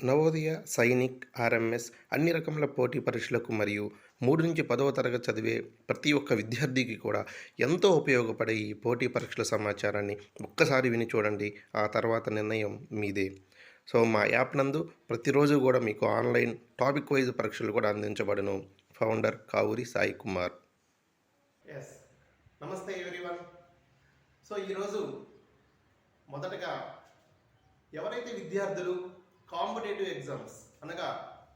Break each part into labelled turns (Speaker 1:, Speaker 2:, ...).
Speaker 1: Navodaya, Sainik, RMS అన్ని రకముల పోటీ పరీక్షలకు మరియు 3-10వ తరగతి చదివే ప్రతి ఒక్క విద్యార్థికి కూడా ఎంతో ఉపయోగపడే ఈ పోటీ పరీక్షల సమాచారాన్ని ఒక్కసారి విని చూడండి. ఆ తర్వాత నిర్ణయం మీదే. సో, మా యాప్ నందు ప్రతిరోజు కూడా మీకు ఆన్‌లైన్ టాపిక్ వైస్ పరీక్షలు కూడా అందించబడును. ఫౌండర్ కావూరి సాయి కుమార్.
Speaker 2: ఎస్. నమస్తే ఎవ్రీవన్. సో ఈరోజు మొదటగా ఎవరైతే విద్యార్థులు కాంపిటేటివ్ ఎగ్జామ్స్ అనగా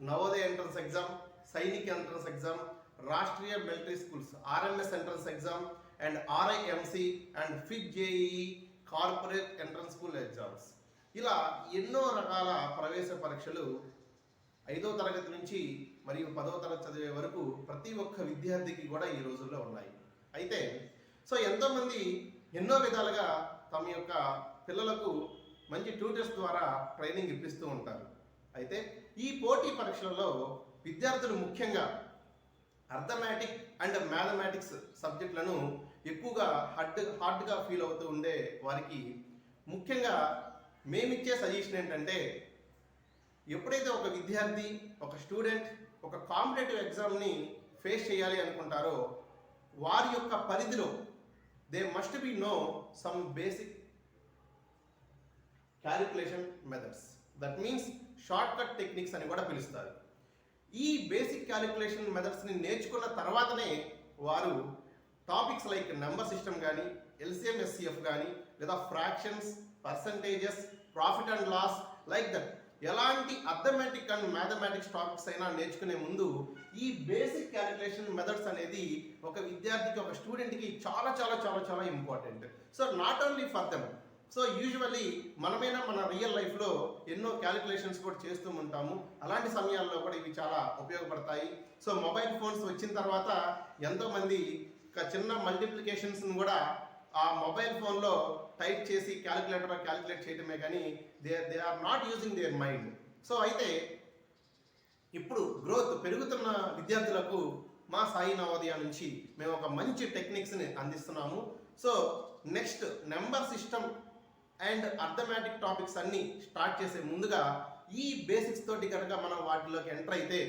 Speaker 2: Navodaya entrance exam, Sainik entrance exam, Rashtriya military schools RMS entrance exam and RIMC and fit JEE corporate entrance school exams, ఇలా ఎన్నో రకాల ప్రవేశ పరీక్షలు 5వ తరగతి నుంచి మరియు 10వ తరగతి చదివే వరకు ప్రతి ఒక్క విద్యార్థికి కూడా ఈ రోజుల్లో ఉన్నాయి. అయితే ఎంతోమంది ఎన్నో విధాలుగా తమ యొక్క పిల్లలకు మంచి ట్యూటర్స్ ద్వారా ట్రైనింగ్ ఇప్పిస్తూ ఉంటారు. అయితే ఈ పోటీ పరీక్షలలో విద్యార్థులు ముఖ్యంగా అర్థమెటిక్ అండ్ మ్యాథమెటిక్స్ సబ్జెక్టులను ఎక్కువగా హార్డ్గా ఫీల్ అవుతూ ఉండే వారికి ముఖ్యంగా మేమిచ్చే సజెషన్ ఏంటంటే, ఎప్పుడైతే ఒక విద్యార్థి, ఒక స్టూడెంట్ ఒక కాంపిటేటివ్ ఎగ్జామ్ని ఫేస్ చేయాలి అనుకుంటారో వారి యొక్క పరిధిలో they must be know some basic calculation methods, that means short cut techniques అని కూడా పిలుస్తారు. ఈ బేసిక్ క్యాలిక్యులేషన్ మెథడ్స్ని నేర్చుకున్న తర్వాతనే వారు టాపిక్స్ లైక్ నెంబర్ సిస్టమ్ కానీ, ఎల్సిఎం ఎస్సిఎఫ్ కానీ, లేదా fractions, percentages, profit and loss, like that ఎలాంటి అర్థమెటిక్ అండ్ మ్యాథమెటిక్స్ టాపిక్స్ అయినా నేర్చుకునే ముందు ఈ బేసిక్ క్యాలిక్యులేషన్ మెథడ్స్ అనేది ఒక విద్యార్థికి, ఒక స్టూడెంట్కి చాలా చాలా చాలా చాలా important. So not only for them. So usually మనమైనా మన రియల్ లైఫ్లో ఎన్నో క్యాలిక్యులేషన్స్ కూడా చేస్తూ ఉంటాము. అలాంటి సమయాల్లో కూడా ఇవి చాలా ఉపయోగపడతాయి. సో మొబైల్ ఫోన్స్ వచ్చిన తర్వాత ఎంతోమంది చిన్న మల్టిప్లికేషన్స్ని కూడా ఆ మొబైల్ ఫోన్లో టైప్ చేసి క్యాలిక్యులేటర్లో క్యాలిక్యులేట్ చేయడమే కానీ they are not using their mind. So అయితే ఇప్పుడు గ్రోత్ పెరుగుతున్న విద్యార్థులకు మా సాయి నవోదయ నుంచి మేము ఒక మంచి టెక్నిక్స్ని అందిస్తున్నాము. So next number system and arithmetic topics అన్నీ స్టార్ట్ చేసే ముందుగా ఈ బేసిక్స్ తోటి కనుక మనం వాటిలోకి ఎంటర్ అయితే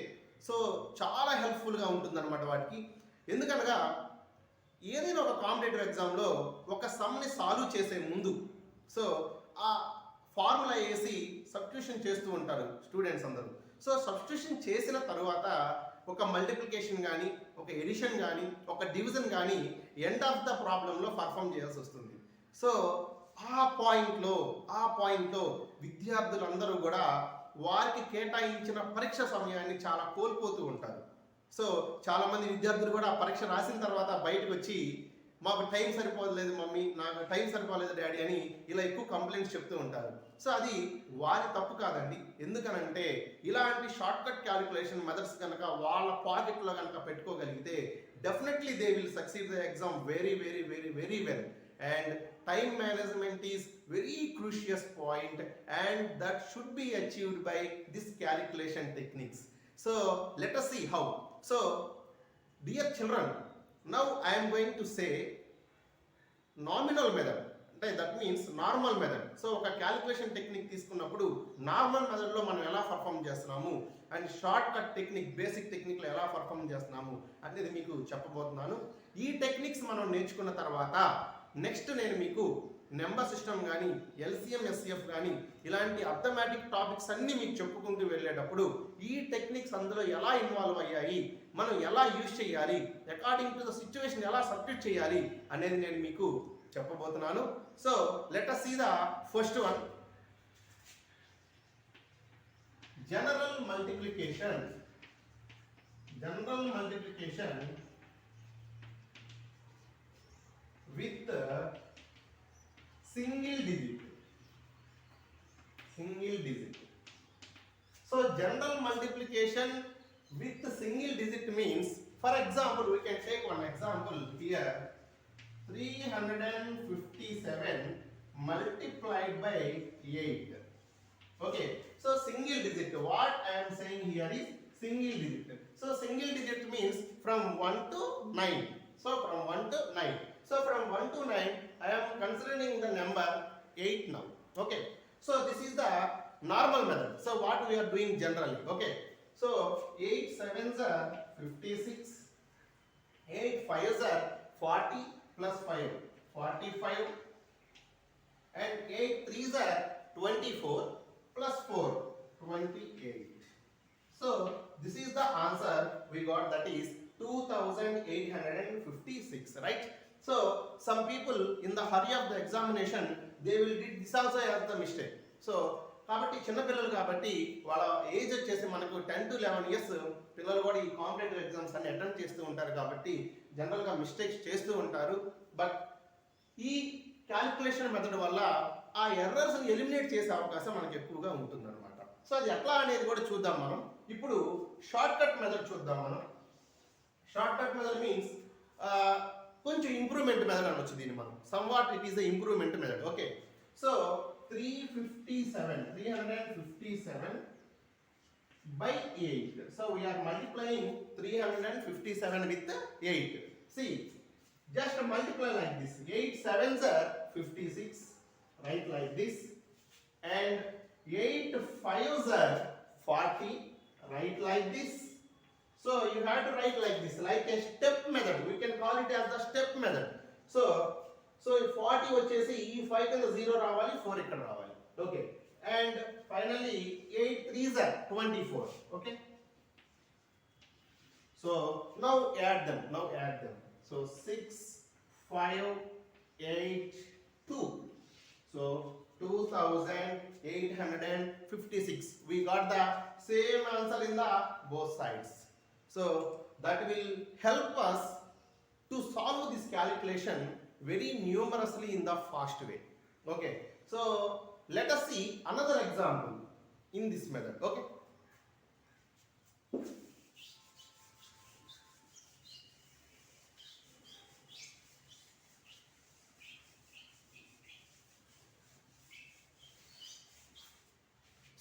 Speaker 2: సో చాలా హెల్ప్ఫుల్గా ఉంటుందన్నమాట వాటికి. ఎందుకనగా ఏదైనా ఒక కాంపిటేటివ్ ఎగ్జామ్లో ఒక సమ్ని సాల్వ్ చేసే ముందు సో ఆ ఫార్ములా వేసి సబ్స్టిట్యూషన్ చేస్తూ ఉంటారు స్టూడెంట్స్ అందరూ. సో సబ్స్టిట్యూషన్ చేసిన తర్వాత ఒక మల్టిప్లికేషన్ కానీ, ఒక ఎడిషన్ కానీ, ఒక డివిజన్ కానీ ఎండ్ ఆఫ్ ద ప్రాబ్లంలో పర్ఫామ్ చేయాల్సి వస్తుంది. సో ఆ పాయింట్లో విద్యార్థులందరూ కూడా వారికి కేటాయించిన పరీక్ష సమయాన్ని చాలా కోల్పోతూ ఉంటారు. సో చాలామంది విద్యార్థులు కూడా పరీక్ష రాసిన తర్వాత బయటకు వచ్చి మాకు టైం సరిపోలేదు మమ్మీ, నాకు టైం సరిపోలేదు డాడీ అని ఇలా ఎక్కువ కంప్లైంట్స్ చెప్తూ ఉంటారు. సో అది వారి తప్పు కాదండి. ఎందుకనంటే ఇలాంటి షార్ట్ కట్ క్యాలిక్యులేషన్ మెథడ్స్ కనుక వాళ్ళ పాకెట్లో కనుక పెట్టుకోగలిగితే definitely they will succeed the exam very very very very well. And time management is very crucial point and that should be achieved by this calculation techniques. So let us see how. So dear children, now I am going to say nominal method, that means normal method. So ఒక calculation technique తీసుకున్నప్పుడు normal మెథడ్లో మనం ఎలా perform చేస్తున్నాము and shortcut technique, basic టెక్నిక్లో ఎలా perform చేస్తున్నాము అనేది మీకు చెప్పబోతున్నాను. ఈ టెక్నిక్స్ మనం నేర్చుకున్న తర్వాత నెక్స్ట్ నేను మీకు నెంబర్ సిస్టమ్ కానీ, ఎల్సిఎం ఎస్సిఎఫ్ కానీ ఇలాంటి అర్థమెటిక్ టాపిక్స్ అన్నీ మీకు చెప్పుకుంటూ వెళ్ళేటప్పుడు ఈ టెక్నిక్స్ అందులో ఎలా ఇన్వాల్వ్ అయ్యాయి, మనం ఎలా యూజ్ చేయాలి, అకార్డింగ్ టు ద సిచ్యువేషన్ ఎలా సబ్స్టిట్యూట్ చేయాలి అనేది నేను మీకు చెప్పబోతున్నాను. So let us see the first one. General multiplication with single digit. So general multiplication with single digit means, for example, we can take one example here, 357 multiplied by 8. Okay, so single digit, what I am saying here is single digit. So single digit means from 1 to 9. So from 1 to 9. So from 1 to 9, I am considering the number 8 now. Okay. So this is the normal method. So what we are doing generally, okay? So 8 sevens are 56, 8 fives are 40 plus 5, 45, and 8 threes are 24 plus 4, 28. So this is the answer we got, that is 2856, right? So some people in the hurry of the examination they will did this also as the mistake. So కాబట్టి చిన్నపిల్లలు కాబట్టి వాళ్ళ age వచ్చేసి మనకు 10 to 11 years పిల్లలు కూడా ఈ competitive exams అన్ని అటెంప్ట్ చేస్తూ ఉంటారు కాబట్టి జనరల్గా మిస్టేక్స్ చేస్తూ ఉంటారు. బట్ ఈ క్యాలిక్యులేషన్ మెథడ్ వల్ల ఆ ఎర్రర్స్ ఎలిమినేట్ చేసే అవకాశం మనకు ఎక్కువగా ఉంటుందన్నమాట. సో అది ఎట్లా అనేది కూడా చూద్దాం మనం. ఇప్పుడు షార్ట్ కట్ మెథడ్ చూద్దాం మనం. షార్ట్ కట్ మెథడ్ మీన్స్ కొంచెం ఇంప్రూవ్మెంట్ మెథడ్ అనొచ్చు దీన్ని మనం. Some what it is the improvement method. Okay, so 357 by 8. So we are multiplying 357 with 8. See, just multiply like this. 8 sevens are 56, right, like this, and 8 fives are 40, right, like this. So you have to write like this, like a step method. We can call it as the step method. So 40 వచ్చేసి ఈ 5 కింద 0 రావాలి, 4 ఇక్కడ రావాలి. Okay, and finally 8 threes are 24. Okay, so now add them. So 6, 5, 8, 2. So 2856. We got the same answer in the both sides. So that will help us to solve this calculation very numerously in the fast way. Okay, so let us see another example in this method. Okay,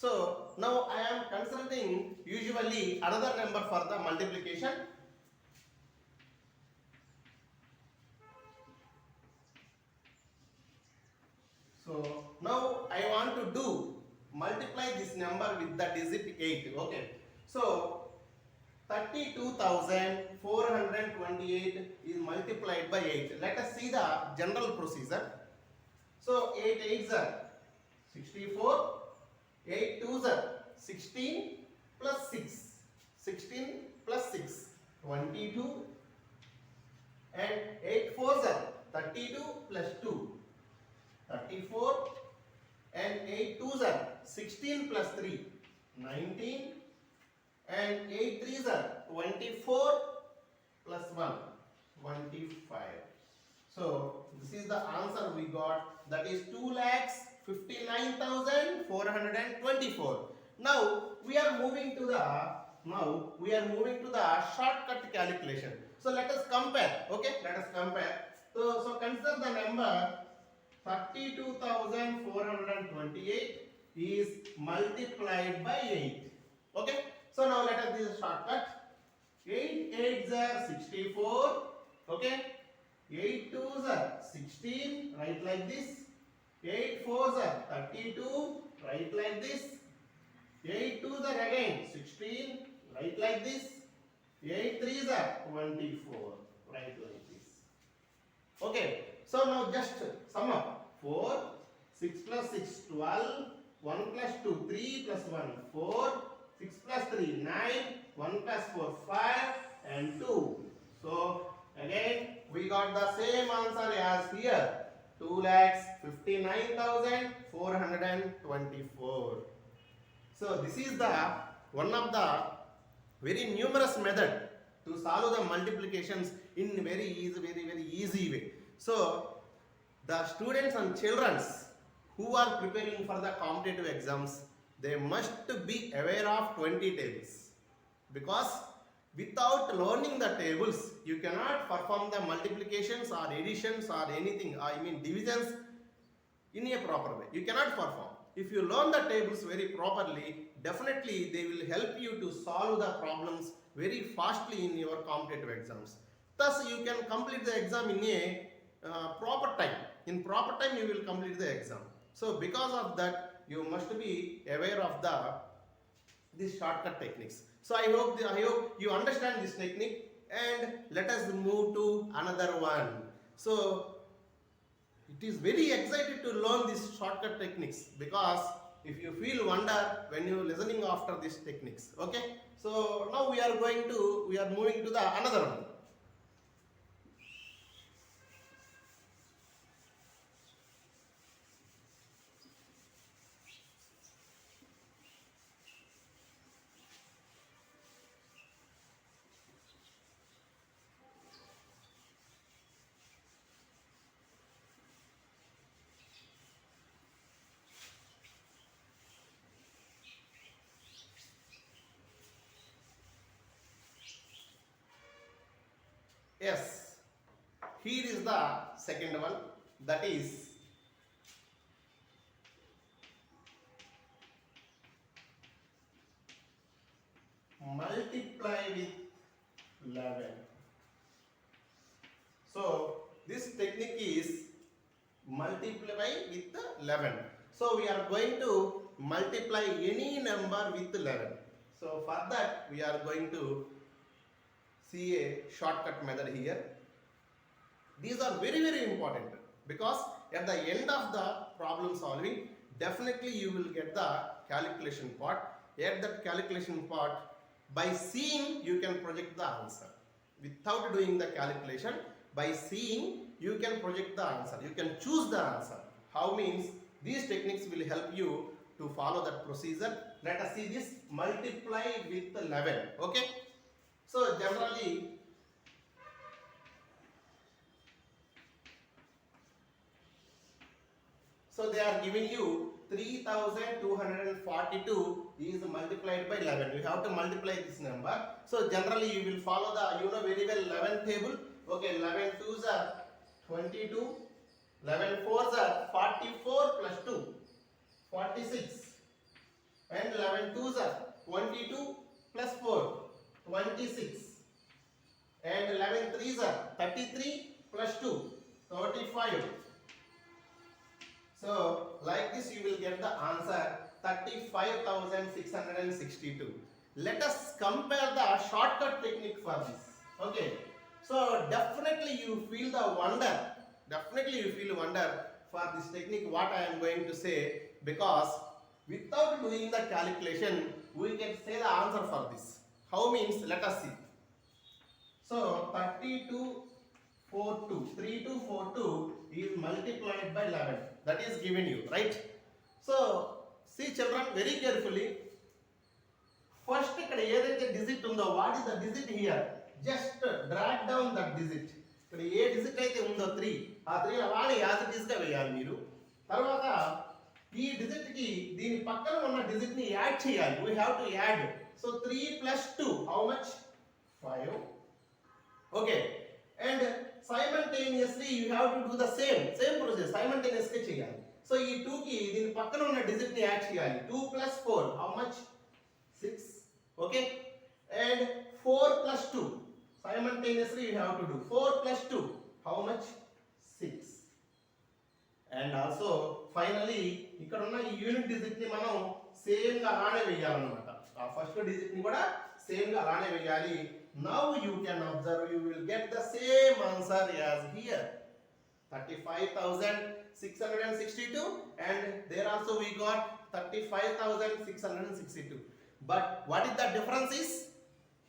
Speaker 2: so now I am consulting usually another number for the multiplication. So now I want to do multiply this number with the digit 8. Okay, so 32,428 is multiplied by 8. Let us see the general procedure. So 8 8s are 64, 8 2s are 16 plus 6, 16 plus 6, 22, and 8 4s are 32 plus 2, 34, and 8 2s are 16 plus 3, 19, and 8 3s are 24 plus 1, 25. So this is the answer we got, that is 2,59,424. Now we are moving to the shortcut calculation. So let us compare. Okay, let us compare. So consider the number 32,428 is multiplied by 8. Okay, so now let us do the shortcut. 8 8s are 64. Okay, 8 2s are 16, right, like this. 8 4s are 32, right, like this. 8 2s are again 16, right, like this. 8 3s are 24, right, like this. Okay, so now just sum up. 4, 6 plus 6, 12, 1 plus 2, 3 plus 1, 4, 6 plus 3, 9, 1 plus 4, 5, and 2. So again we got the same answer as here, 2,59,424. So this is the one of the very numerous method to solve the multiplications in very easy way. So the students and children who are preparing for the competitive exams, they must be aware of 20 tables, because without learning the tables you cannot perform the multiplications or additions or anything, I mean divisions, in a proper way. You cannot perform. If you learn the tables very properly, definitely they will help you to solve the problems very fastly in your competitive exams. Thus you can complete the exam in a proper time. In proper time you will complete the exam. So because of that you must be aware of these shortcut techniques. So I hope you understand this technique, and let us move to another one. So it is very excited to learn these shortcut techniques, because if you feel wonder when you listening after these techniques. Okay, so now we are moving to the another one. Yes, here is the second one, that is multiply with 11. So this technique is multiply with 11. So we are going to multiply any number with 11. So for that we are going to see a shortcut method here. These are very important, because at the end of the problem solving, definitely you will get the calculation part. At that calculation part, by seeing you can project the answer. Without doing the calculation, by seeing you can project the answer. You can choose the answer. How means these techniques will help you to follow that procedure. Let us see this multiply with 11. Okay. So generally, so they are giving you 3242 is multiplied by 11. You have to multiply this number. So generally you will follow the, very well, 11 table. Okay, 11 2s are 22, 11 4s are 44 plus 2, 46, and 11 2s are 22 plus 4, 26, and 11 3s are 33 plus 2, 35. So like this you will get the answer 35,662. Let us compare the shortcut technique for this. Okay. So definitely you feel the wonder. Definitely you feel wonder for this technique what I am going to say, because without doing the calculation we can say the answer for this. How means, let us see. So 3242 is multiplied by 11. That is given you, right? So see children, very carefully. First ikkada edaithe digit undo, what is the digit here? Just drag down that digit. Ikkada A digit అయితే ఉందో 3, ఆ 3 అలానే as it is గా వేయాలి మీరు. తర్వాత ఈ digit కి దీని పక్కన ఉన్న digit ని యాడ్ చేయాలి. We have to add. So 3 plus 2, how much? 5. Okay. And simultaneously you have to do the same process, simultaneously చేయాలి. So ఈ 2 కి దీని పక్కన ఉన్న digit ని యాడ్ చేయాలి. 2 plus 4, how much? 6. Okay. And 4 plus 2, simultaneously you have to do 4 plus 2, how much? 6. And also finally ఇక్కడ ఉన్న ఈ యూనిట్ డిజిట్ ని మనం సేమ్ గా అలానే వేయాలన్నమాట. ఆ ఫస్ట్ డిజిట్ ని కూడా సేమ్ గా అలానే వేయాలి. Now you can observe, you will get the same answer as here, 35,662, and there also we got 35,662. But what is the difference is,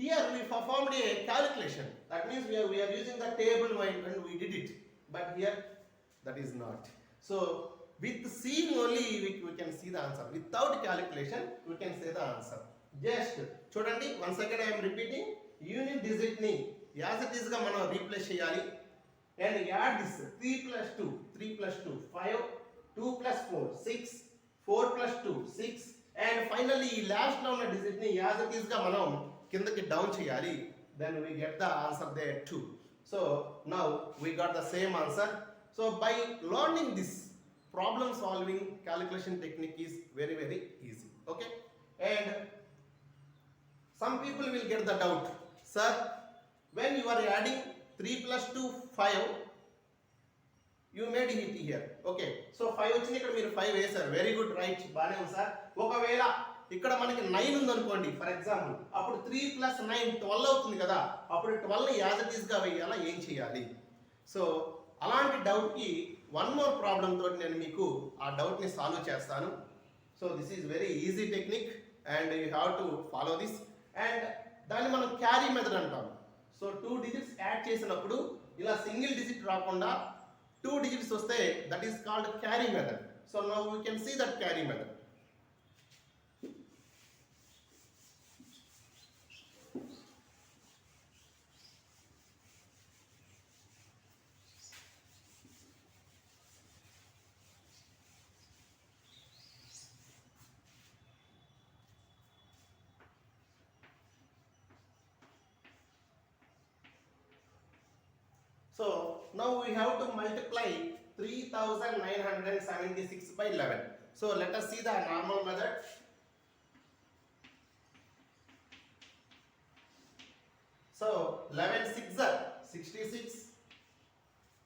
Speaker 2: here we performed a calculation. That means we are using the table when we did it. But here that is not. So with seeing only we can see the answer. Without calculation we can say the answer. Just చూడండి, once again I am repeating. Unit digit ని as it is గా మనం replace చేయాలి. And add this 3 plus 2, 3 plus 2 5, 2 plus 4 6, 4 plus 2 6, and finally ఈ last లో ఉన్న digit ని as it is గా మనం కిందకి డౌన్ చేయాలి. Then we get the answer there too. So now we got the same answer. So by learning this problem solving calculation technique is very easy. Okay. And some people will get the doubt, sir, when you are adding 3 plus 2 5, you made hit here. Okay, so 5 వచ్చింది, ఇక్కడ మీరు 5 వేశారు. Very good, right, బాగానే ఉంది sir. ఒకవేళ ఇక్కడ మనకి 9 ఉందనుకోండి ఫర్ ఎగ్జాంపుల్, అప్పుడు 3 + 9 12 అవుతుంది కదా, అప్పుడు 12 యాజ్ ఇట్ ఈస్గా వేయాలా, ఏం చేయాలి? సో అలాంటి డౌట్కి వన్ మోర్ ప్రాబ్లమ్ తోటి నేను మీకు ఆ డౌట్ని సాల్వ్ చేస్తాను. So this is very easy technique and you have to follow this. And దాన్ని మనం క్యారీ మెథడ్ అంటాం. సో 2 డిజిట్స్ యాడ్ చేసినప్పుడు ఇలా సింగిల్ డిజిట్ రాకుండా 2 డిజిట్స్ వస్తే that is called carry method. So now we can see that carry method. So now we have to multiply 3976 by 11. So let us see the normal method. So 11 6s are 66,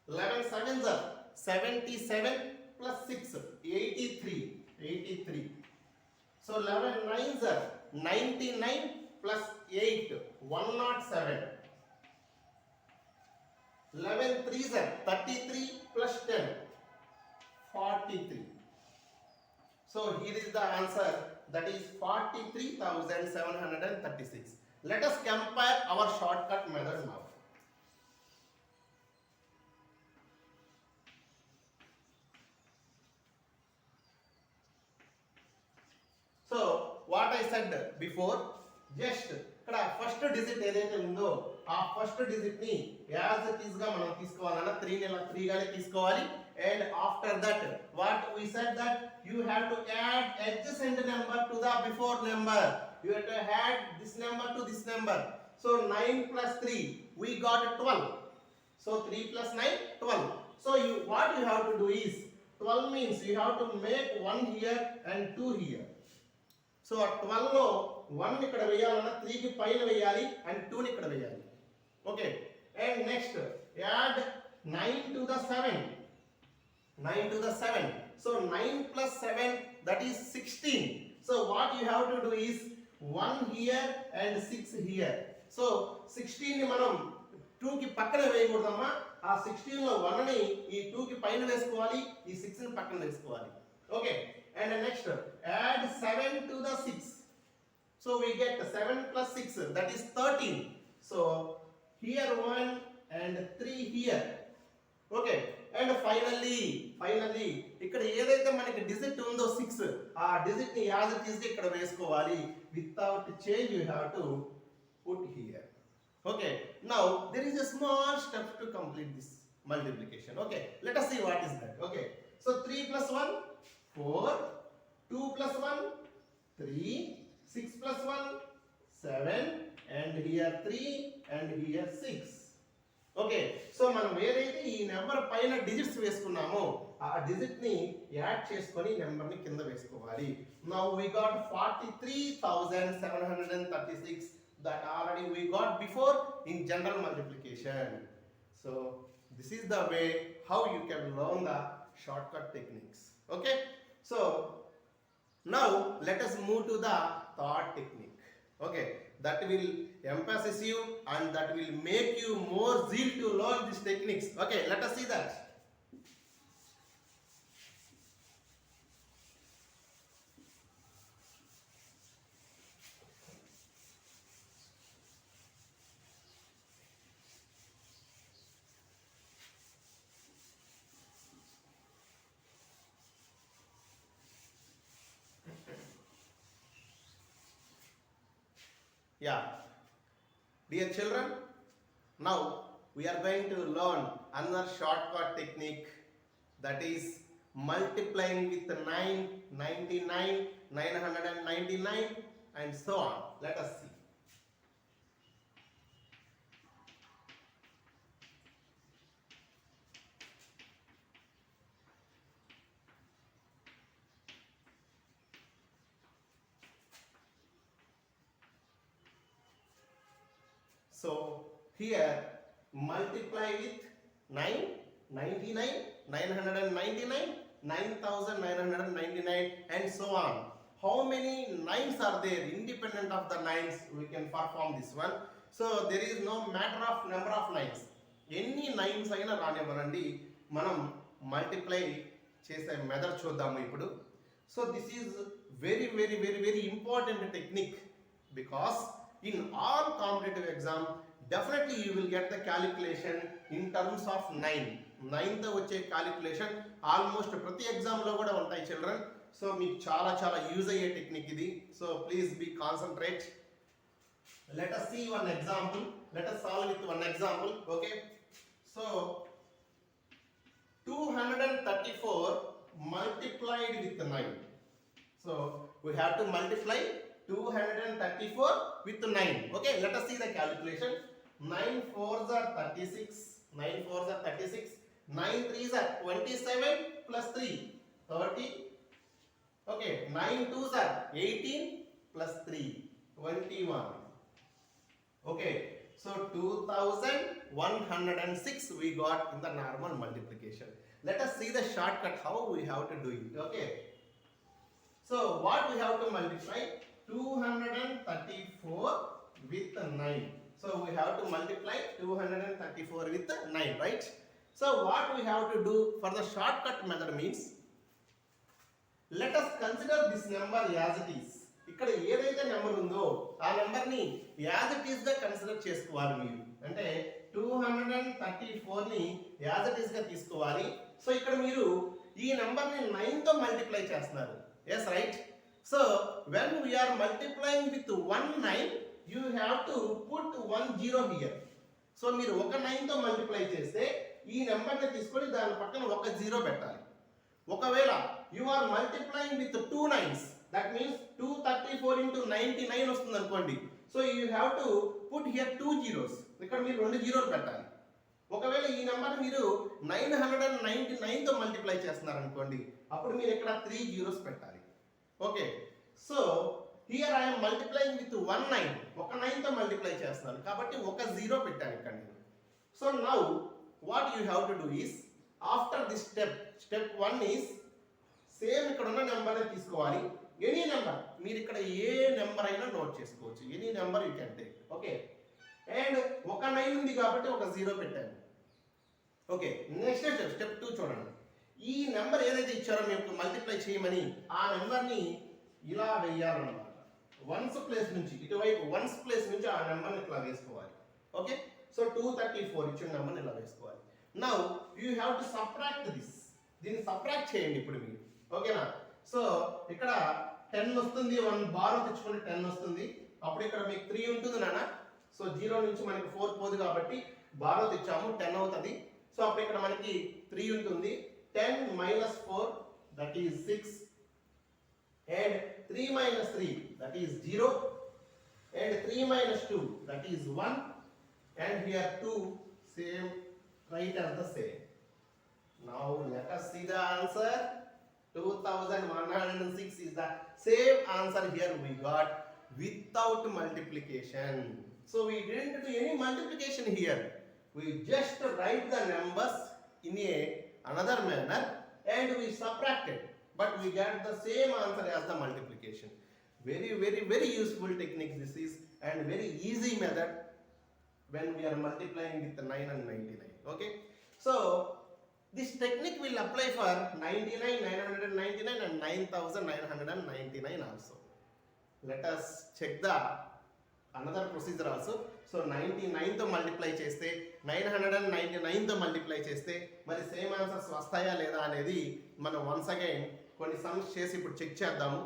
Speaker 2: 11 7s are 77 plus 6 83. So 11 9s are 99 plus 8 107. 11 3s are 33 plus 10 43. So here is the answer, that is 43,736. Let us compare our shortcut method now. So what I said before, just ఇక్కడ first digit ఏదైతే ఉందో ఆ first digit ని as it is గా మనం తీసుకోవాలన్నా 3 ని 3 గానే తీసుకోవాలి. And after that what we said that you have to add adjacent number to the before number. You have to add this number to this number. So 9 plus 3 we got 12. So 3 plus 9 12. So what you have to do is 12 means you have to make 1 here and 2 here. So 12 లో 1 ఇక్కడ వేయాలన్నా 3 కి పైన వేయాలి and 2 ని ఇక్కడ వేయాలి. Okay, and next add 9 to the 7. 9 to the 7. So 9 plus 7, that is 16. So what you have to do is 1 here and 6 here. So 16 ని మనం 2 కి పక్కన వేయకూడదమ్మా. ఆ 16 లో 1 ని ఈ 2 కి పైన వేసుకోవాలి, ఈ 6 ని పక్కన వేసుకోవాలి. Okay, and next add 7 to the 6. So we get 7 plus 6, that is 13. So here 1 and 3 here. Okay, and finally ఇక్కడ ఏదైతే మనకి డిజిట్ ఉందో 6, ఆ డిజిట్ ని యాజ్ ఇట్ ఈస్ ఇక్కడ వేసుకోవాలి. Without change you have to put here. Okay, now there is a small step to complete this multiplication. Okay, let us see what is that. Okay, so 3 plus 1 4, 2 plus 1 3, 6 plus 1 7, and here 3 and here 6. Okay, so మనం ఏదైతే ఈ number పైన digits వేసుకున్నామో ఆ digit ని add చేసుకొని number ని కింద వేసుకోవాలి. Now we got 43,736 that already we got before in general multiplication. So this is the way how you can learn the shortcut techniques. Okay, so now let us move to the third technique. Okay, that will emphasize you and that will make you more zeal to learn these techniques. Okay, let us see that. Yeah, dear children, now we are going to learn another shortcut technique, that is multiplying with 9, 99, 999 and so on. Let us see. So here multiply with 9, 99 999, 9999, and so on. How many nines are there? Independent of the nines, we can perform this one. So there is no matter of number of nines. ఎన్ని nines అయినా రానివ్వనండి, మనం multiply చేసే method చూద్దాము ఇప్పుడు. So this is very very very very important technique, because in all competitive exam definitely you will get the calculation in terms of 9తో వచ్చే calculation almost ప్రతి ఎగ్జామ్లో కూడా ఉంటాయి చిల్డ్రన్. సో మీకు చాలా చాలా యూజ్ అయ్యే టెక్నిక్ ఇది. So please be concentrate. Let us see one example. Let us solve with one example. Okay. So 234 multiplied with 9. So we have to multiply 234 with 9. Okay. Let us see the calculation. 9 4s are 36. 9 4s are 36. 9 3s are 27 plus 3 30. Okay. 9 2s are 18 plus 3 21. Okay, so 2106 we got in the normal multiplication. Let us see the shortcut how we have to do it. Okay, so what we have to multiply? 234 with 9. So we have to multiply 234 with 9, right? So what we have to do for the shortcut method means, let us consider this number as it is. ఇక్కడ ఏదైతే number ఉందో ఆ నెంబర్ని as it is గా consider చేసుకోవాలి మీరు. అంటే 234ని as it is గా తీసుకోవాలి. సో ఇక్కడ మీరు ఈ నెంబర్ని 9తో మల్టిప్లై చేస్తున్నారు. Yes right. So when we are multiplying with 9 you have to put 10 here. So మీరు ఒక 9తో మల్టిప్లై చేస్తే ఈ నెంబర్ని తీసుకొని దాని పక్కన ఒక 0 పెట్టాలి. ఒకవేళ you are multiplying with 2 9s, that means 234 into 99 వస్తుంది అనుకోండి. So you have to put here 2 zeros. ఇక్కడ మీరు 2 జీరోలు పెట్టాలి. ఒకవేళ ఈ నెంబర్ మీరు 999తో మల్టిప్లై చేస్తున్నారు అనుకోండి, అప్పుడు మీరు ఇక్కడ 3 zeros పెట్టాలి. Okay, so here I'm multiplying with 9, ఒక 9తో మల్టిప్లై చేస్తున్నాను కాబట్టి ఒక 0 పెట్టాను ఇక్కడ నేను. So now what you have to do is, after this step 1 is same ఇక్కడ ఉన్న నెంబర్ని తీసుకోవాలి. ఎనీ నెంబర్, మీరు ఇక్కడ ఏ నెంబర్ అయినా నోట్ చేసుకోవచ్చు. Any number you can take. Okay, and ఒక 9 ఉంది కాబట్టి ఒక 0 పెట్టాను. ఓకే, నెక్స్ట్ స్టెప్ 2 చూడండి. ఈ నెంబర్ ఏదైతే ఇచ్చారో మీకు మల్టిప్లై చేయమని, ఆ నెంబర్ని ఇలా వేయాలన్నమాట. వన్స్ ప్లేస్ నుంచి ఇటువైపు వన్స్ ప్లేస్ నుంచి ఆ నెంబర్ని ఇట్లా వేసుకోవాలి. ఓకే, సో 234 ఇచ్చిన నెంబర్ని ఇలా వేసుకోవాలి. Now you have to subtract this. దీన్ని సబ్ట్రాక్ట్ చేయండి ఇప్పుడు మీరు. ఓకేనా? సో ఇక్కడ 10 వస్తుంది, 1 బార్ తెచ్చుకుంటే 10 వస్తుంది. అప్పుడు ఇక్కడ మీకు 3 ఉంటుంది నాన్న. సో 0 నుంచి మనకి 4 పోదు కాబట్టి బార్ తెచ్చాము, 10 అవుతుంది. సో అప్పుడు ఇక్కడ మనకి 3 ఉంటుంది. 10 minus 4 that is 6, and 3 minus 3 that is 0, and 3 minus 2 that is 1, and here 2 same, right as the same. Now let us see the answer. 2106 is the same answer here we got without multiplication. So we didn't do any multiplication here. We just write the numbers in another manner and we subtracted, but we get the same answer as the multiplication. Very very very useful technique this is, and very easy method when we are multiplying with 9 and 99. Okay, so this technique will apply for 99, 999 and 9999 also. Let us check the another procedure also. So 99తో multiply చేస్తే 999తో multiply చేస్తే మరి same answers వస్తాయా లేదా అనేది మనం once again కొన్ని సమ్స్ చేసి ఇప్పుడు చెక్ చేద్దాము.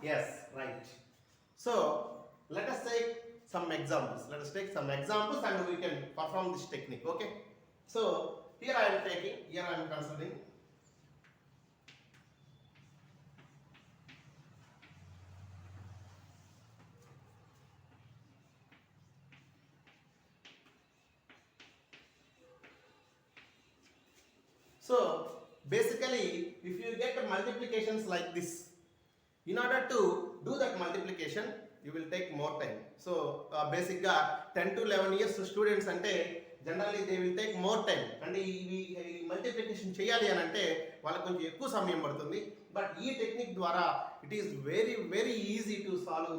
Speaker 2: Yes, right. So let us take some examples. Let us take some examples and we can perform this technique. Okay. So here I am taking, here I am considering So basically, if you get multiplications like this, in order to do that multiplication, you will take more time. So basic 10 to 11 years students ante generally they will take more time. And ఈ multiplication చేయాలి అని అంటే వాళ్ళకి కొంచెం ఎక్కువ సమయం పడుతుంది. But ఈ టెక్నిక్ ద్వారా it is very very easy to solve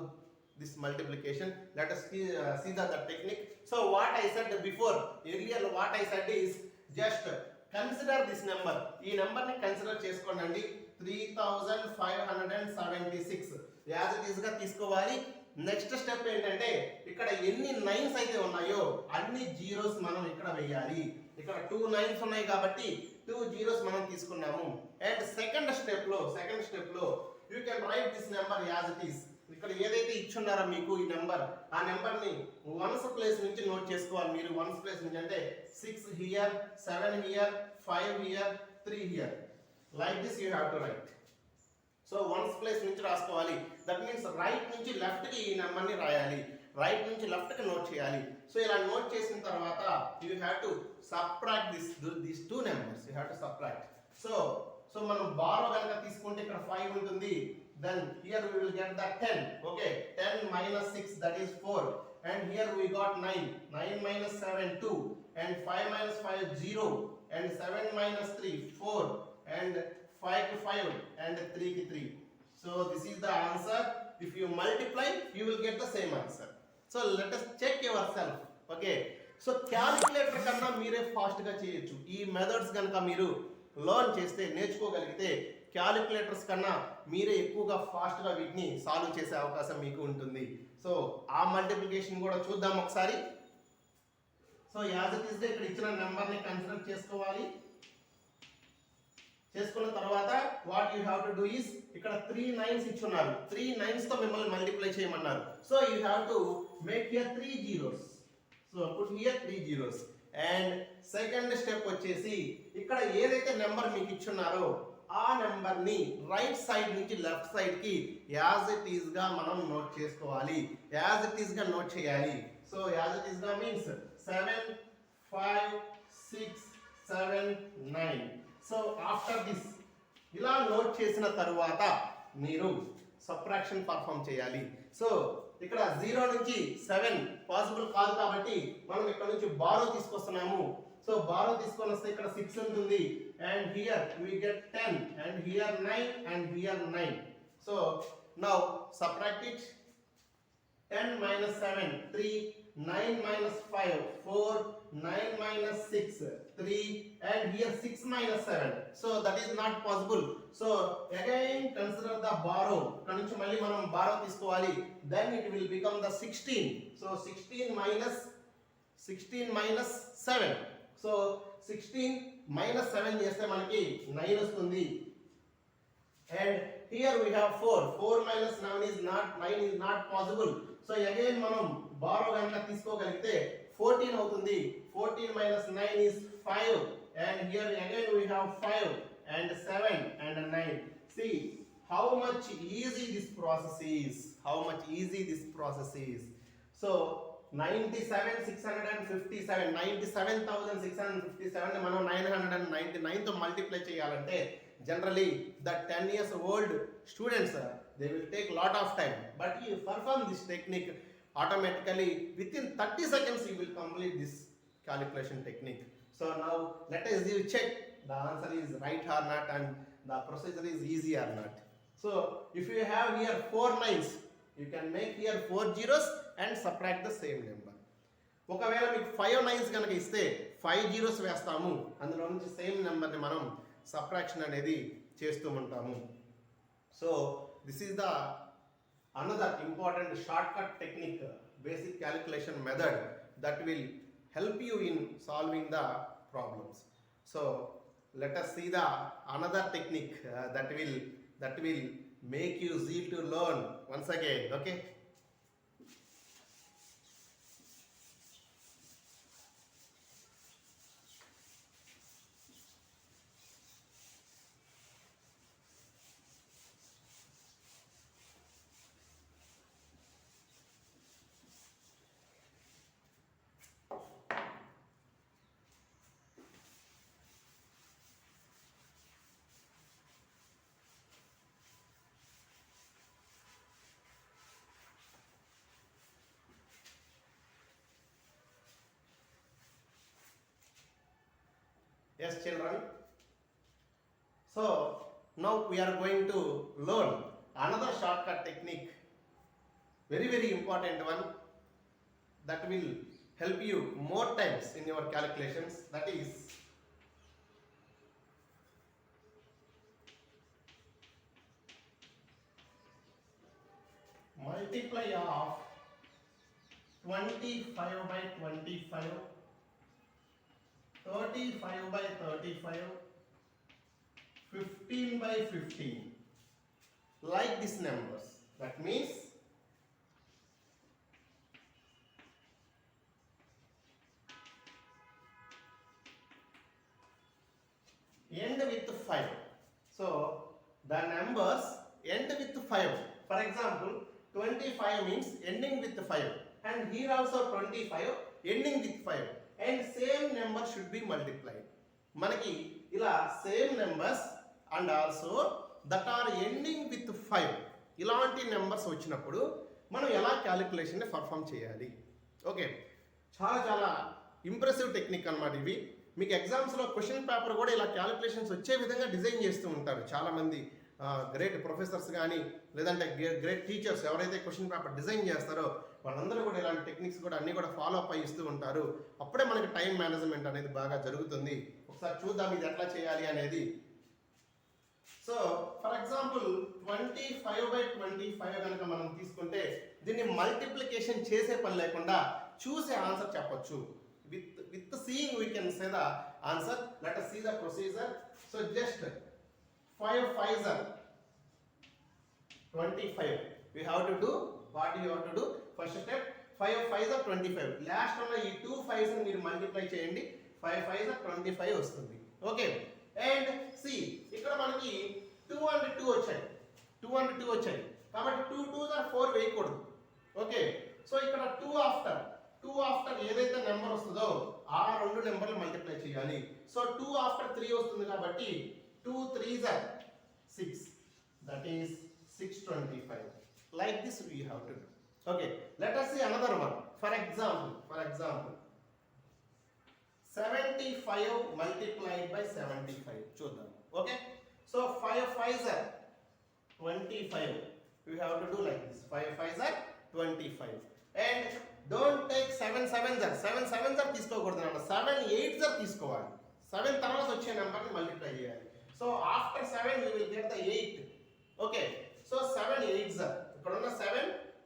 Speaker 2: this multiplication. Let us see the technique. So what I said before, earlier what I said is just consider this number. ఈ నెంబర్ ని consider చేసుకోండి. 3576 as it is గా తీసుకోవాలి. Next step ఏంటంటే ఇక్కడ ఎన్ని nines అయితే ఉన్నాయో అన్ని జీరోస్ మనం ఇక్కడ వేయాలి. ఇక్కడ 2 నైన్స్ ఉన్నాయి కాబట్టి 2 జీరోస్ మనం తీసుకున్నాము. అండ్ సెకండ్ స్టెప్ లో you can write this number as it is. ఇక్కడ ఏదైతే ఇచ్చున్నారో మీకు ఈ నెంబర్, ఆ నెంబర్ ని వన్స్ ప్లేస్ నుంచి నోట్ చేసుకోవాలి. మీరు వన్స్ ప్లేస్ నుంచి అంటే 6 here, 7 here, 5 here, 3 here, like this you have to right. So ones place నుంచి రాసుకోవాలి. దట్ మీన్స్ రైట్ నుంచి లెఫ్ట్ కి ఈ నెంబర్ ని రాయాలి, రైట్ నుంచి లెఫ్ట్ కి నోట్ చేయాలి. సో ఇలా నోట్ చేసిన తర్వాత you have to subtract this 2 numbers. You have to subtract. So మనం బారో కనుక తీసుకుంటే ఇక్కడ 5 ఉంటుంది. Then here we will get the 10. Okay, 10 minus 6, that is 4. And here we got 9. 9 minus 7, 2. And 5 minus 5, 0. And 7 minus 3, 4. And 5 to 5. And 3 to 3. So this is the answer. If you multiply, you will get the same answer. So let us check yourself. Okay. So calculator కన్నా మీరే fast గా చేయొచ్చు. ఈ methods కనుక మీరు learn చేస్తే, నేర్చుకోగలిగితే calculators కన్నా మీరే ఎక్కువగా ఫాస్ట్గా వీటిని సాల్వ్ చేసే అవకాశం మీకు ఉంటుంది. సో ఆ మల్టిప్లికేషన్ కూడా చూద్దాం ఒకసారి. సో యాజ్ ఇట్ ఈస్ గా ఇక్కడ ఇచ్చిన నెంబర్ని కన్సిడర్ చేసుకోవాలి. చేసుకున్న తర్వాత what you have to do is, ఇక్కడ 3 నైన్స్ ఇచ్చున్నారు. 3 నైన్స్ తో మిమ్మల్ని మల్టిప్లై చేయమన్నారు. So you have to make here 3 zeros. So put here 3 zeros. And second step వచ్చేసి ఇక్కడ ఏదైతే నెంబర్ మీకు ఇచ్చున్నారో ఆ నెంబర్ ని రైట్ సైడ్ నుంచి లెఫ్ట్ సైడ్ కి యాజ్ ఇట్ ఈస్ గా మనం నోట్ చేసుకోవాలి. యాజ్ ఇట్ ఈస్ గా నోట్ చేయాలి. సో యాజ్ ఇట్ ఈస్ గా మీన్స్ 7 5 6 7 9. సో ఆఫ్టర్ దిస్ ఇలా నోట్ చేసిన తరువాత మీరు సబ్ట్రాక్షన్ పర్ఫామ్ చేయాలి. సో ఇక్కడ 0 నుంచి 7 పాసిబుల్ కాదు కాబట్టి మనం ఇక్కడ నుంచి బారో తీసుకొస్తున్నాము. సో బారో తీసుకొని వస్తే ఇక్కడ 6 ఉంటుంది. And here we get 10 and here 9 and here 9. So now subtract it. 10 minus 7 3, 9 minus 5 4, 9 minus 6 3, and here 6 minus 7. So that is not possible. So again consider the borrow. ఇక్కడ నుంచి మళ్ళీ మనం borrow తీసుకోవాలి. Then it will become the 16. So 16 minus 7. So 16 minus 7 చేస్తే మనకి 9 వస్తుంది. And here we have 4. 4 minus 9 is not possible. So again మనం borrow కనుక తీసుకోగలిగితే 14 అవుతుంది. 14 minus 9 is 5. And here again we have 5 and 7 and 9. See how much easy this process is. So 97,657 మనం 999 తో multiply చేయాలంటే generally the 10 years old students they will take lot of time, but you perform this technique automatically within 30 seconds you will complete this calculation technique. So now let us check the answer is right or not and the procedure is easy or not. So if you have here 4 nines, you can make here 4 zeros and subtract the same number. ఒకవేళ మీకు 5 nines కనుక ఇస్తే 5 zeros వేస్తాము, అందులో నుంచి same నెంబర్ని మనం subtraction అనేది చేస్తూ ఉంటాము. So this is the another important shortcut technique, basic calculation method that will help you in solving the problems. So let us see the another technique that will make you zeal to learn once again. Okay. Yes, children. So now we are going to learn another shortcut technique, very important one, that will help you more times in your calculations. That is multiply of 25 by 25, 35 by 35, 15 by 15, like these numbers. That means end with 5. So the numbers end with 5. For example, 25 means ending with 5, and here also 25 ending with 5, and same number should be multiplied. మనకి ఇలా same numbers and also that are ending with 5 ఇలాంటి numbers వచ్చినప్పుడు మనం ఎలా క్యాలిక్యులేషన్ని perform చేయాలి. Okay, చాలా impressive technique అన్నమాట ఇవి. మీకు ఎగ్జామ్స్లో క్వశ్చన్ పేపర్ కూడా ఇలా క్యాలిక్యులేషన్స్ వచ్చే విధంగా డిజైన్ చేస్తూ ఉంటారు చాలామంది గ్రేట్ ప్రొఫెసర్స్ కానీ, లేదంటే గ్రేట్ టీచర్స్ ఎవరైతే క్వశ్చన్ పేపర్ డిజైన్ చేస్తారో వాళ్ళందరూ కూడా ఇలాంటి టెక్నిక్స్ కూడా అన్నీ కూడా ఫాలో అప్ అయి ఇస్తూ ఉంటారు. అప్పుడే మనకి టైం మేనేజ్మెంట్ అనేది బాగా జరుగుతుంది. ఒకసారి చూద్దాం ఇది ఎట్లా చేయాలి అనేది. సో ఫర్ ఎగ్జాంపుల్ 25 by 25 కనుక మనం తీసుకుంటే దీన్ని మల్టిప్లికేషన్ చేసే పని లేకుండా చూసే ఆన్సర్ చెప్పొచ్చు. With seeing we can say the answer. Let us see the procedure. So just 5 5s are 25. We have to do what you have to do. First step 5 5s are 25. Last one ఈ 2 5s ని మీరు multiply చేయండి. 5 5s are 25 వస్తుంది. Okay, and C ఇక్కడ మనకి 2 and 2 వచ్చాయి. 2 and 2 వచ్చాయి కాబట్టి 2 2s are 4 వేయకూడదు. ఓకే, సో ఇక్కడ 2 ఆఫ్టర్ ఏదైతే నెంబర్ వస్తుందో ఆ రెండు నెంబర్లు మల్టిప్లై చేయాలి. సో 2 ఆఫ్టర్ 3 వస్తుంది కాబట్టి 2 3s are 6, that is 625. Like this we have to do. Okay, let us see another one. For example 75 multiplied by 75 చూద్దాం. Okay, so 5 5s are 25. We have to do like this. 5 5s are 25. And don't take 7 7s are 7 7s are తీసుకోకూడదు అన్న, 7 8s are తీసుకోవాలి. 7 తర్వాత వచ్చే నెంబర్ని multiply చేయాలి. So after 7 we will get the 8. Okay, so 7 8s are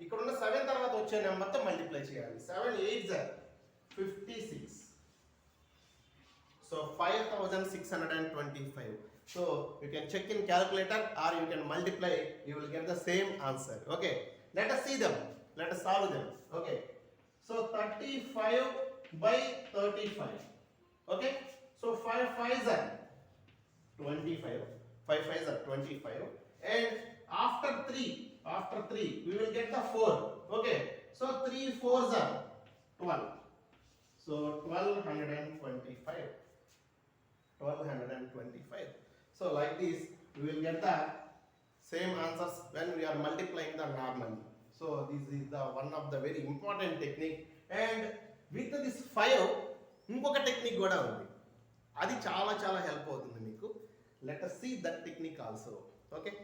Speaker 2: ఇక్కడున్న 7 తర్వాత వచ్చే నెంబర్తో మల్టిప్లై చేయాలి. 7 8s are 56. So 5625. So you can check in calculator or you can multiply, you will get the same answer. Okay, let us see them, let us solve them. Okay, so 35 by 35. Okay, so 5 5s are 25. 5 5s are 25, and after 3 we will get the 4. Okay, so 3 4s are 12. So 1225. So like this we will get the same answers when we are multiplying the normally. So this is the one of the very important technique. And with this 5 ఇంకొక technique కూడా ఉంది, అది చాలా help అవుతుంది మీకు. Let us see that technique also. Okay,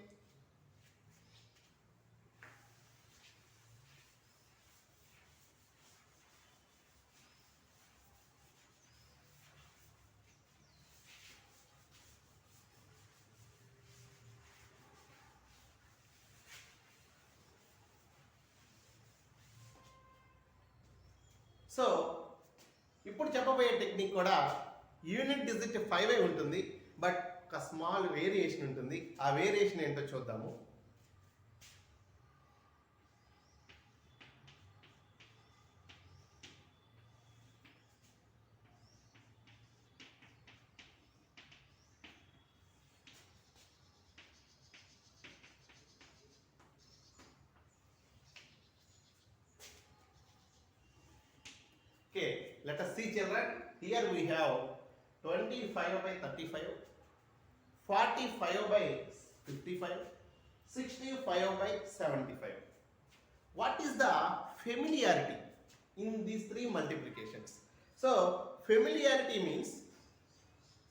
Speaker 2: so ఇప్పుడు చెప్పబోయే technique కూడా యూనిట్ డిజిట్ 5 ఉంటుంది, బట్ ఒక స్మాల్ వేరియేషన్ ఉంటుంది. ఆ వేరియేషన్ ఏంటో చూద్దాము. Okay, let us see children. Here we have 25 by 35, 45 by 55, 65 by 75. What is the familiarity in these three multiplications? So familiarity means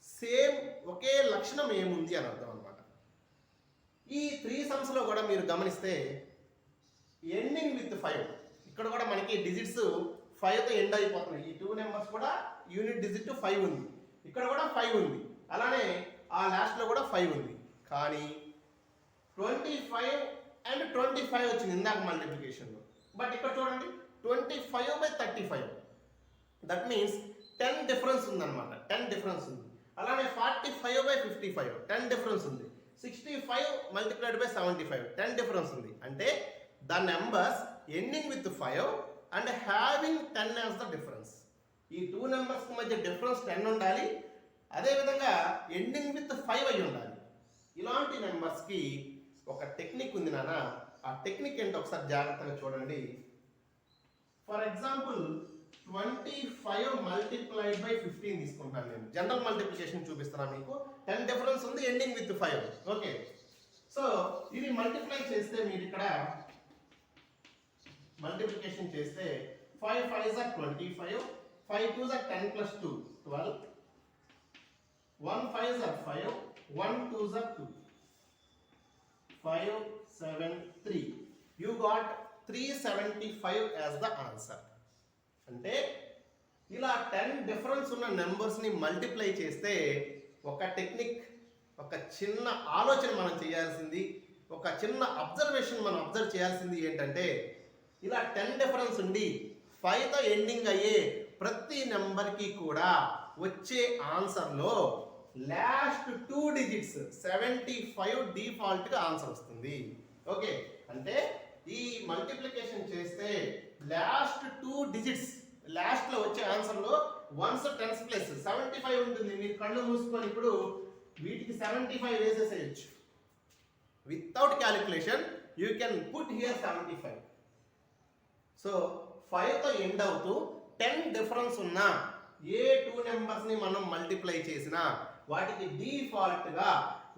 Speaker 2: same ఒకే లక్షణం ఏముంది అని అర్థం అనమాట. ఈ 3 సమ్స్లో కూడా మీరు గమనిస్తే ఎండింగ్ విత్ 5, ఇక్కడ కూడా మనకి డిజిట్స్ 5తో ఎండ్ అయిపోతున్నాయి. ఈ 2 నెంబర్స్ కూడా యూనిట్ డిజిట్ 5 ఉంది, ఇక్కడ కూడా 5 ఉంది, అలానే ఆ లాస్ట్లో కూడా 5 ఉంది. కానీ 25 అండ్ 25 వచ్చింది ఇందాక మల్టిప్లికేషన్లో. బట్ ఇక్కడ చూడండి 25/35, దట్ మీన్స్ 10 డిఫరెన్స్ ఉందన్నమాట. 10 డిఫరెన్స్ ఉంది. అలానే 45/55 10 డిఫరెన్స్ ఉంది. 65 మల్టిప్లైడ్ బై 75 10 డిఫరెన్స్ ఉంది. అంటే the numbers ending with 5 and having 10 as the difference. ఈ 2 నెంబర్స్ మధ్య డిఫరెన్స్ 10 ఉండాలి, అదేవిధంగా ఎండింగ్ విత్ 5 అయి ఉండాలి. ఇలాంటి నెంబర్స్కి ఒక టెక్నిక్ ఉంది నాన్న. ఆ టెక్నిక్ ఏంటో ఒకసారి జాగ్రత్తగా చూడండి. ఫర్ ఎగ్జాంపుల్ 25 మల్టిప్లైడ్ బై 15 తీసుకుంటాను నేను. జనరల్ మల్టిప్లికేషన్ చూపిస్తాను మీకు. 10 డిఫరెన్స్ ఉంది, ఎండింగ్ విత్ 5. ఓకే, సో ఇది మల్టిప్లై చేస్తే మీరు ఇక్కడ మల్టిప్లికేషన్ చేస్తే 5 5s are 25, 5 2s are 10 plus 2 12, 1 5s are 5, 1 2s are 2, 5 7 3. You got 375 as the answer. అంటే ఇలా 10 డిఫరెన్స్ ఉన్న నెంబర్స్ని మల్టిప్లై చేస్తే ఒక టెక్నిక్, ఒక చిన్న ఆలోచన మనం చేయాల్సింది, ఒక చిన్న అబ్జర్వేషన్ మనం అబ్జర్వ్ చేయాల్సింది ఏంటంటే, ఇలా 10 డిఫరెన్స్ ఉండి 5తో ఎండింగ్ అయ్యే ప్రతి నెంబర్కి కూడా వచ్చే ఆన్సర్లో లాస్ట్ 2 డిజిట్స్ 75 డిఫాల్ట్గా ఆన్సర్ వస్తుంది. ఓకే, అంటే ఈ మల్టిప్లికేషన్ చేస్తే లాస్ట్ 2 డిజిట్స్ లాస్ట్లో వచ్చే ఆన్సర్లో వన్స్ టెన్స్ ప్లస్ 75 ఉంటుంది. మీరు కళ్ళు మూసుకొని ఇప్పుడు వీటికి 75 వేసేసేయచ్చు. Without calculation you can put here 75. So 5తో ఎండ్ అవుతూ 10 డిఫరెన్స్ ఉన్న ఏ 2 నెంబర్స్ని మనం మల్టిప్లై చేసినా వాటికి డిఫాల్ట్గా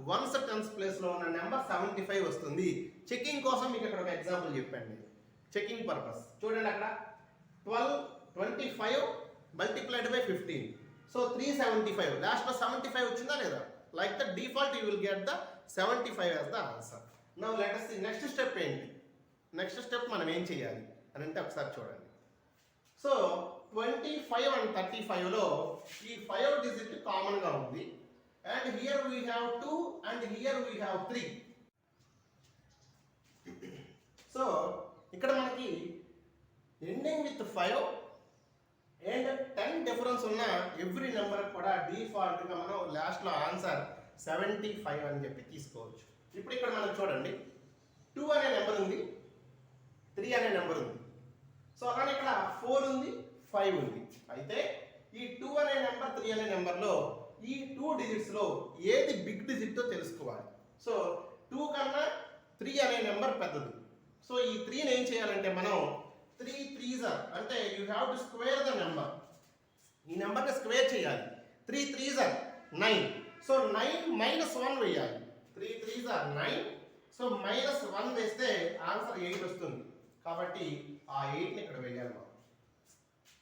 Speaker 2: వన్స్ టెన్స్ ప్లేస్లో ఉన్న నెంబర్ 75 వస్తుంది. చెకింగ్ కోసం మీకు ఇక్కడ ఒక ఎగ్జాంపుల్ చెప్పండి, చెకింగ్ పర్పస్. చూడండి అక్కడ 25 మల్టిప్లైడ్ బై 15, సో 375. లాస్ట్లో 75 వచ్చిందా లేదా? Like the default you will get the 75 as the answer. Now let us see next step ఏంటి. నెక్స్ట్ స్టెప్ మనం ఏం చేయాలి అని అంటే ఒకసారి చూడండి. సో 25 అండ్ 35లో ఈ 5 డిజిట్ కామన్గా ఉంది. And here we have 2 and here we have 3. So ఇక్కడ మనకి ఎండింగ్ విత్ 5 అండ్ 10 డిఫరెన్స్ ఉన్న ఎవ్రీ నెంబర్ కూడా డిఫాల్ట్గా మనం లాస్ట్లో ఆన్సర్ 75 అని చెప్పి తీసుకోవచ్చు. ఇప్పుడు ఇక్కడ మనం చూడండి 2 అనే నెంబర్ ఉంది, 3 అనే నెంబర్ ఉంది. సో అలానే ఇక్కడ 4 ఉంది, 5 ఉంది. అయితే ఈ 2 అనే నెంబర్ 3 అనే నెంబర్లో ఈ 2 డిజిట్స్లో ఏది బిగ్ డిజిట్తో తెలుసుకోవాలి. సో 2 కన్నా 3 అనే నెంబర్ పెద్దది. సో ఈ 3ని ఏం చేయాలంటే మనం 3 3s are అంటే you have to square the number. ఈ నెంబర్ని స్క్వేర్ చేయాలి. 3 3s are 9. సో 9 - 1 వేయాలి. 3 3s are 9. సో -1 వేస్తే ఆన్సర్ 8 వస్తుంది. కాబట్టి ఆ 8ని ఇక్కడ వేయాలి మనం.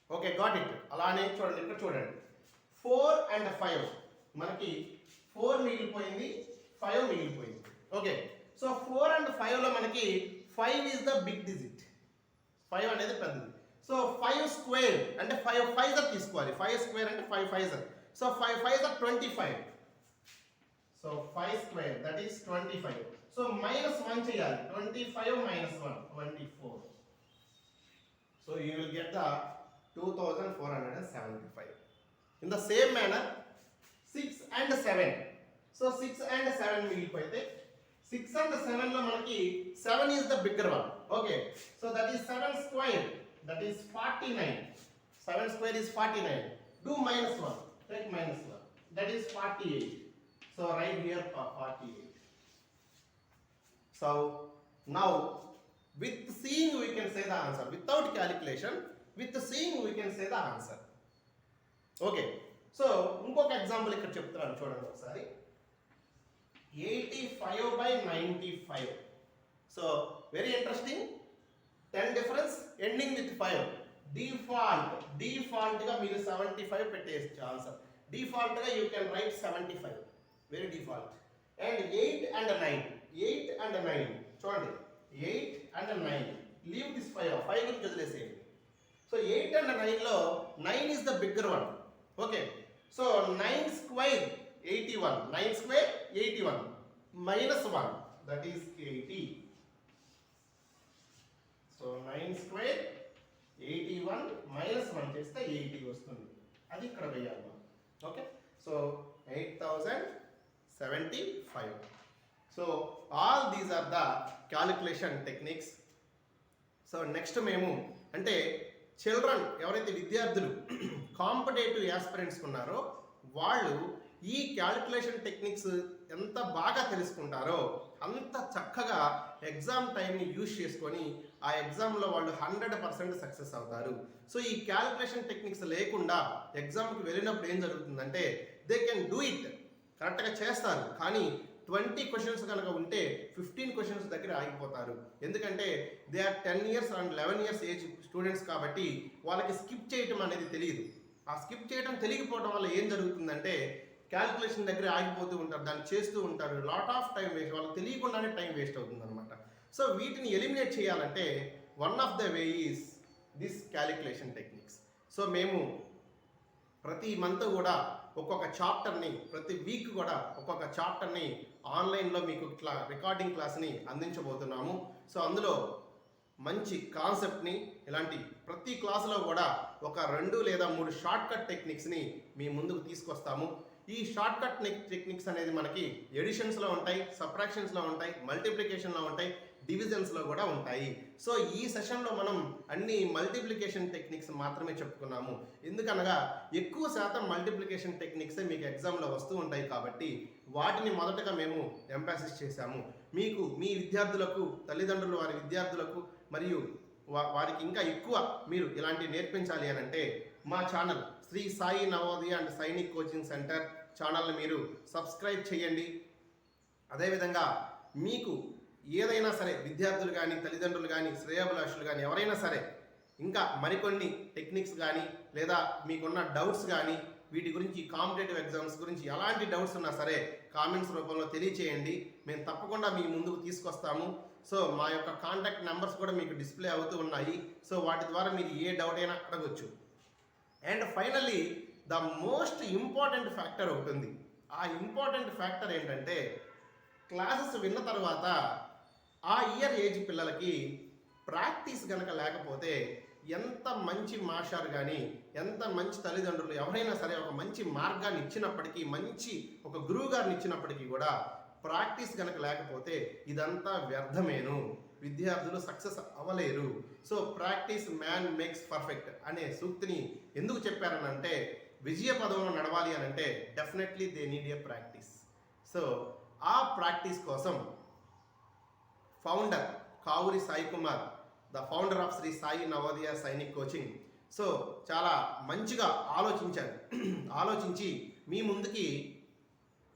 Speaker 2: Okay, got it. అలానే చూడండి, ఇక్కడ చూడండి 4 అండ్ 5 మనకి 4 మిగిలిపోయింది, 5 మిగిలిపోయింది. ఓకే, సో 4 అండ్ 5లో మనకి 5 ఈజ్ ద బిగ్ డిజిట్. 5 అనేది పెద్దది. సో 5 స్క్వేర్ అంటే 5 5s తీసుకోవాలి. 5 స్క్వేర్ అంటే 5 5s. So 5 5s are 25. So 5 square that is 25. So -1 చేయాలి. 25 - 1 24. So you will get the 2475. In the same manner 6 and 7. So 6 and 7 మిగిలిపోతే 6 and 7లో మనకి 7 is the bigger one. Okay, so that is 7 square, that is 49. 7 square is 49. Do -1, take -1, that is 48. So right here 48. So now with seeing we can say the answer. Without calculation, with seeing we can say the answer. Okay, so ఇంకొక example ఇక్కడ చెప్తున్నాను చూడండి ఒకసారి. 85/95. So very interesting. 10 difference ending with 5. డిఫాల్ట్గా మీరు 75 పెట్టేయచ్చు answer. డిఫాల్ట్గా you can write 75, very default. And 8 and 9, 8 and 9 చూడండి, 8 and 9, లీవ్ దిస్ 5 గురించి వదిలేసేయండి. So 8 and 9లో 9 is the bigger one. Okay, so 9 square 81, 9 square 81 minus 1, that is 80. So 9 square 81 minus 1 చేస్తే 80 వస్తుంది, అది ఇక్కడ వేయాలి. Okay, so 8075. So all these are the calculation techniques. So next మేము అంటే చిల్డ్రన్ ఎవరైతే విద్యార్థులు కాంపిటేటివ్ యాస్పిరెంట్స్ ఉన్నారో వాళ్ళు ఈ క్యాలిక్యులేషన్ టెక్నిక్స్ ఎంత బాగా తెలుసుకుంటారో అంత చక్కగా ఎగ్జామ్ టైంని యూజ్ చేసుకొని ఆ ఎగ్జామ్లో వాళ్ళు 100% సక్సెస్ అవుతారు. సో ఈ క్యాలిక్యులేషన్ టెక్నిక్స్ లేకుండా ఎగ్జామ్కి వెళ్ళినప్పుడు ఏం జరుగుతుందంటే దే కెన్ డూ ఇట్, కరెక్ట్గా చేస్తారు, కానీ 20 క్వశ్చన్స్ కనుక ఉంటే 15 క్వశ్చన్స్ దగ్గర ఆగిపోతారు. ఎందుకంటే they are 10 years and 11 years age students కాబట్టి వాళ్ళకి స్కిప్ చేయటం అనేది తెలియదు. ఆ స్కిప్ చేయడం తెలియకపోవడం వల్ల ఏం జరుగుతుందంటే క్యాలిక్యులేషన్ దగ్గర ఆగిపోతూ ఉంటారు, దాన్ని చేస్తూ ఉంటారు, లాట్ ఆఫ్ టైం వేస్ట్, వాళ్ళకి తెలియకుండానే టైం వేస్ట్ అవుతుంది అనమాట. సో వీటిని ఎలిమినేట్ చేయాలంటే one of the way is this calculation techniques. So మేము ప్రతి మంత్ కూడా ఒక్కొక్క చాప్టర్ని, ప్రతి వీక్ కూడా ఒక్కొక్క చాప్టర్ని ఆన్లైన్లో మీకు ఇట్లా రికార్డింగ్ క్లాస్ని అందించబోతున్నాము. సో అందులో మంచి కాన్సెప్ట్ని ఇలాంటి ప్రతి క్లాసులో కూడా ఒక 2 లేదా 3 షార్ట్ కట్ టెక్నిక్స్ని మీ ముందుకు తీసుకొస్తాము. ఈ షార్ట్ కట్ టెక్నిక్స్ అనేది మనకి ఎడిషన్స్లో ఉంటాయి, సబ్ట్రాక్షన్స్లో ఉంటాయి, మల్టిప్లికేషన్లో ఉంటాయి, డివిజన్స్లో కూడా ఉంటాయి. సో ఈ సెషన్లో మనం అన్ని మల్టిప్లికేషన్ టెక్నిక్స్ మాత్రమే చెప్పుకున్నాము. ఎందుకనగా ఎక్కువ శాతం మల్టిప్లికేషన్ టెక్నిక్సే మీకు ఎగ్జామ్లో వస్తూ ఉంటాయి కాబట్టి వాటిని మొదటగా మేము ఎంపాసిస్ చేశాము. మీకు మీ విద్యార్థులకు, తల్లిదండ్రులు వారి విద్యార్థులకు మరియు వారికి ఇంకా ఎక్కువ మీరు ఇలాంటి నేర్పించాలి అని అంటే మా channel Shri Sai Navodaya and Sainik coaching centre ఛానల్ని మీరు సబ్స్క్రైబ్ చేయండి. అదేవిధంగా మీకు ఏదైనా సరే విద్యార్థులు కానీ, తల్లిదండ్రులు కానీ, శ్రేయోభిలాషులు కానీ ఎవరైనా సరే ఇంకా మరికొన్ని టెక్నిక్స్ కానీ లేదా మీకున్న డౌట్స్ కానీ వీటి గురించి, కాంపిటేటివ్ ఎగ్జామ్స్ గురించి ఎలాంటి డౌట్స్ ఉన్నా సరే కామెంట్స్ రూపంలో తెలియచేయండి, మేము తప్పకుండా మీ ముందుకు తీసుకొస్తాము. సో మా యొక్క కాంటాక్ట్ నెంబర్స్ కూడా మీకు డిస్ప్లే అవుతూ ఉన్నాయి. సో వాటి ద్వారా మీరు ఏ డౌట్ అయినా అడగవచ్చు. And finally the most important factor ఒకటి ఉంది. ఆ ఇంపార్టెంట్ ఫ్యాక్టర్ ఏంటంటే క్లాసెస్ విన్న తర్వాత ఆ ఇయర్ ఏజ్ పిల్లలకి ప్రాక్టీస్ కనుక లేకపోతే ఎంత మంచి మాస్టర్ కానీ, ఎంత మంచి తల్లిదండ్రులు ఎవరైనా సరే ఒక మంచి మార్గాన్ని ఇచ్చినప్పటికీ, మంచి ఒక గురువు గారిని ఇచ్చినప్పటికీ కూడా ప్రాక్టీస్ కనుక లేకపోతే ఇదంతా వ్యర్థమేను, విద్యార్థులు సక్సెస్ అవ్వలేరు. So practice man makes perfect అనే సూక్తిని ఎందుకు చెప్పారనంటే విజయ పదంలో నడవాలి అని అంటే definitely they need a practice. So ఆ ప్రాక్టీస్ కోసం founder Kavuri Sai Kumar, the founder of Sri Sai Navodaya Sainik coaching, so చాలా మంచిగా ఆలోచించి మీ ముందుకి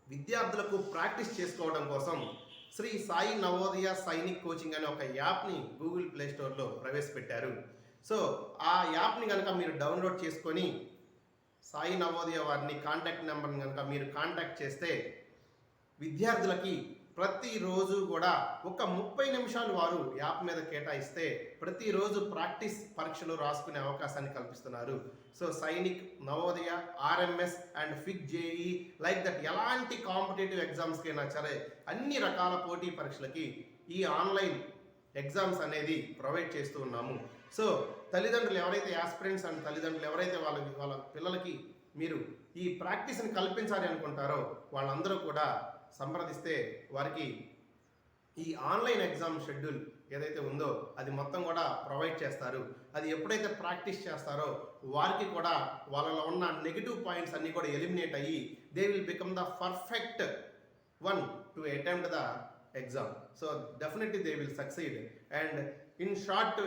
Speaker 2: విద్యార్థులకు ప్రాక్టీస్ చేసుకోవడం కోసం శ్రీ సాయి నవోదయ సైనిక్ కోచింగ్ అనే ఒక యాప్ని గూగుల్ ప్లే స్టోర్లో ప్రవేశపెట్టారు. సో ఆ యాప్ని కనుక మీరు డౌన్లోడ్ చేసుకొని సాయి నవోదయ వారిని కాంటాక్ట్ నెంబర్ని కనుక మీరు కాంటాక్ట్ చేస్తే విద్యార్థులకి ప్రతిరోజు కూడా ఒక 30 నిమిషాలు వారు యాప్ మీద కేటాయిస్తే ప్రతిరోజు ప్రాక్టీస్ పరీక్షలు రాసుకునే అవకాశాన్ని కల్పిస్తున్నారు. So Sainik, Navodaya, RMS and fig JEE like that ఎలాంటి కాంపిటేటివ్ ఎగ్జామ్స్కైనా సరే అన్ని రకాల పోటీ పరీక్షలకి ఈ ఆన్లైన్ ఎగ్జామ్స్ అనేది ప్రొవైడ్ చేస్తూ ఉన్నాము. సో తల్లిదండ్రులు ఎవరైతే యాస్పిరెంట్స్ అండ్ తల్లిదండ్రులు ఎవరైతే వాళ్ళ పిల్లలకి మీరు ఈ ప్రాక్టీస్ని కల్పించాలి అనుకుంటారో వాళ్ళందరూ కూడా సంప్రదిస్తే వారికి ఈ ఆన్లైన్ ఎగ్జామ్ షెడ్యూల్ ఏదైతే ఉందో అది మొత్తం కూడా ప్రొవైడ్ చేస్తారు. అది ఎప్పుడైతే ప్రాక్టీస్ చేస్తారో వారికి కూడా వాళ్ళలో ఉన్న నెగిటివ్ పాయింట్స్ అన్నీ కూడా ఎలిమినేట్ అయ్యి they will become the perfect one to attempt the exam. So definitely they will succeed, and in short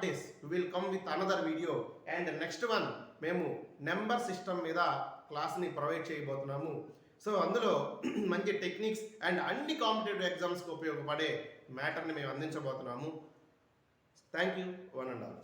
Speaker 2: days we will come with another video, and next one మేము number system మీద క్లాస్ని provide చేయబోతున్నాము. So అందులో మంచి techniques and అన్ని competitive ఎగ్జామ్స్కి ఉపయోగపడే మ్యాటర్ని మేము అందించబోతున్నాము. Thank you one and all.